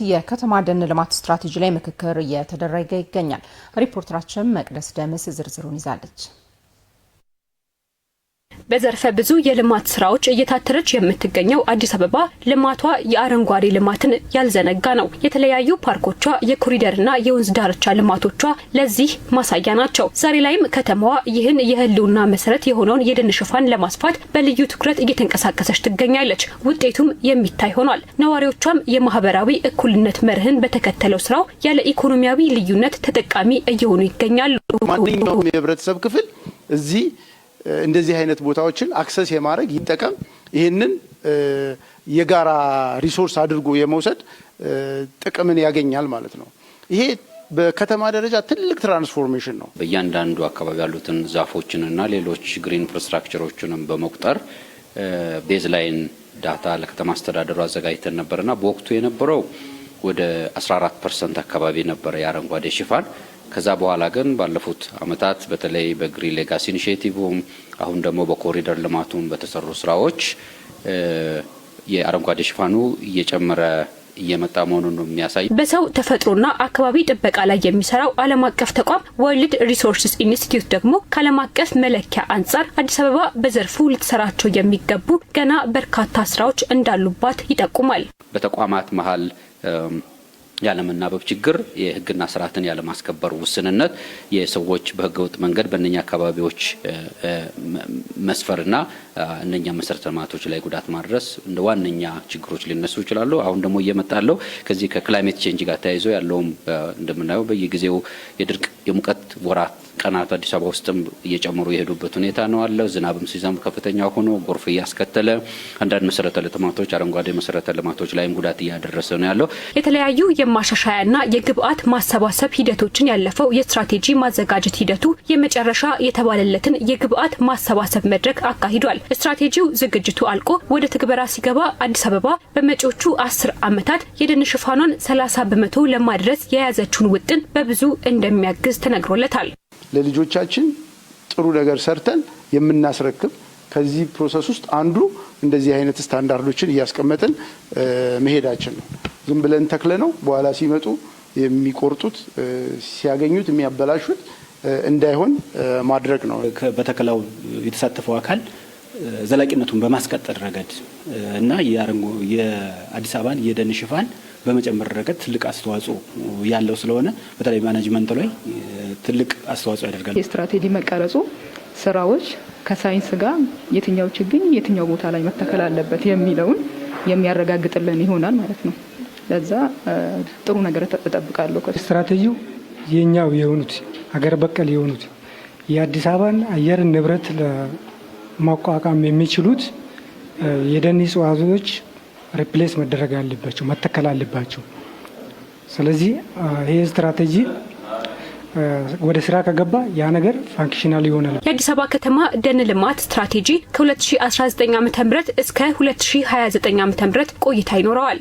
የከተማ ደን ልማት ስትራቴጂ ላይ ምክክር እየተደረገ ይገኛል። ሪፖርተራችን መቅደስ ደምስ ዝርዝሩን ይዛለች። በዘርፈ ብዙ የልማት ስራዎች እየታተረች የምትገኘው አዲስ አበባ ልማቷ የአረንጓዴ ልማትን ያልዘነጋ ነው። የተለያዩ ፓርኮቿ፣ የኮሪደርና የወንዝ ዳርቻ ልማቶቿ ለዚህ ማሳያ ናቸው። ዛሬ ላይም ከተማዋ ይህን የህልውና መሰረት የሆነውን የደን ሽፋን ለማስፋት በልዩ ትኩረት እየተንቀሳቀሰች ትገኛለች። ውጤቱም የሚታይ ሆኗል። ነዋሪዎቿም የማህበራዊ እኩልነት መርህን በተከተለው ስራው ያለ ኢኮኖሚያዊ ልዩነት ተጠቃሚ እየሆኑ ይገኛሉ። ማንኛውም የህብረተሰብ ክፍል እዚህ እንደዚህ አይነት ቦታዎችን አክሰስ የማድረግ ይጠቀም፣ ይህንን የጋራ ሪሶርስ አድርጎ የመውሰድ ጥቅምን ያገኛል ማለት ነው። ይሄ በከተማ ደረጃ ትልቅ ትራንስፎርሜሽን ነው። በእያንዳንዱ አካባቢ ያሉትን ዛፎችንና ሌሎች ግሪን ኢንፍራስትራክቸሮችንም በመቁጠር ቤዝላይን ዳታ ለከተማ አስተዳደሩ አዘጋጅተን ነበርና በወቅቱ የነበረው ወደ 14% አካባቢ ነበር የአረንጓዴ ሽፋን። ከዛ በኋላ ግን ባለፉት አመታት በተለይ በግሪን ሌጋሲ ኢኒሺዬቲቭም አሁን ደግሞ በኮሪደር ልማቱም በተሰሩ ስራዎች የአረንጓዴ ሽፋኑ እየጨመረ እየመጣ መሆኑን ነው የሚያሳይ። በሰው ተፈጥሮና አካባቢ ጥበቃ ላይ የሚሰራው ዓለም አቀፍ ተቋም ወርልድ ሪሶርስስ ኢንስቲትዩት ደግሞ ከዓለም አቀፍ መለኪያ አንጻር አዲስ አበባ በዘርፉ ልትሰራቸው የሚገቡ ገና በርካታ ስራዎች እንዳሉባት ይጠቁማል። በተቋማት መሀል ያለመናበብ ችግር፣ የህግና ስርዓትን ያለማስከበር ውስንነት፣ የሰዎች በህገወጥ መንገድ በእነኛ አካባቢዎች መስፈርና እነኛ መሰረተ ልማቶች ላይ ጉዳት ማድረስ እንደ ዋነኛ ችግሮች ሊነሱ ይችላሉ። አሁን ደግሞ እየመጣለው ከዚህ ከክላይሜት ቼንጅ ጋር ተያይዞ ያለውም እንደምናየው በየጊዜው የድርቅ የሙቀት ወራት ቀናት አዲስ አበባ ውስጥም እየጨመሩ የሄዱበት ሁኔታ ነው አለው። ዝናብም ሲዘንብ ከፍተኛ ሆኖ ጎርፍ እያስከተለ አንዳንድ መሰረተ ልማቶች አረንጓዴ መሰረተ ልማቶች ላይም ጉዳት እያደረሰ ነው ያለው። የተለያዩ የማሻሻያና የግብአት ማሰባሰብ ሂደቶችን ያለፈው የስትራቴጂ ማዘጋጀት ሂደቱ የመጨረሻ የተባለለትን የግብአት ማሰባሰብ መድረክ አካሂዷል። ስትራቴጂው ዝግጅቱ አልቆ ወደ ትግበራ ሲገባ አዲስ አበባ በመጪዎቹ 10 ዓመታት የደን ሽፋኗን 30% ለማድረስ የያዘችውን ውጥን በብዙ እንደሚያግዝ ተነግሮለታል። ለልጆቻችን ጥሩ ነገር ሰርተን የምናስረክብ ከዚህ ፕሮሰስ ውስጥ አንዱ እንደዚህ አይነት ስታንዳርዶችን እያስቀመጥን መሄዳችን ነው። ዝም ብለን ተክለ ነው በኋላ ሲመጡ የሚቆርጡት ሲያገኙት የሚያበላሹት እንዳይሆን ማድረግ ነው። በተከላው የተሳተፈው አካል ዘላቂነቱን በማስቀጠል ረገድ እና የአዲስ አበባን የደን ሽፋን በመጨመር ረገድ ትልቅ አስተዋጽኦ ያለው ስለሆነ በተለይ ማኔጅመንት ላይ ትልቅ አስተዋጽኦ ያደርጋል። የስትራቴጂ መቀረጹ ስራዎች ከሳይንስ ጋር የትኛው ችግኝ የትኛው ቦታ ላይ መተከል አለበት የሚለውን የሚያረጋግጥልን ይሆናል ማለት ነው። ለዛ ጥሩ ነገር ተጠብቃለሁ። ስትራቴጂው የኛው የሆኑት ሀገር በቀል የሆኑት የአዲስ አበባን አየር ንብረት ለማቋቋም የሚችሉት የደን እጽዋቶች ሪፕሌስ መደረግ አለባቸው፣ መተከል አለባቸው። ስለዚህ ይሄ ስትራቴጂ ወደ ስራ ከገባ ያ ነገር ፋንክሽናል ይሆናል። የአዲስ አበባ ከተማ ደን ልማት ስትራቴጂ ከ2019 ዓ.ም እስከ 2029 ዓ.ም ቆይታ ይኖረዋል።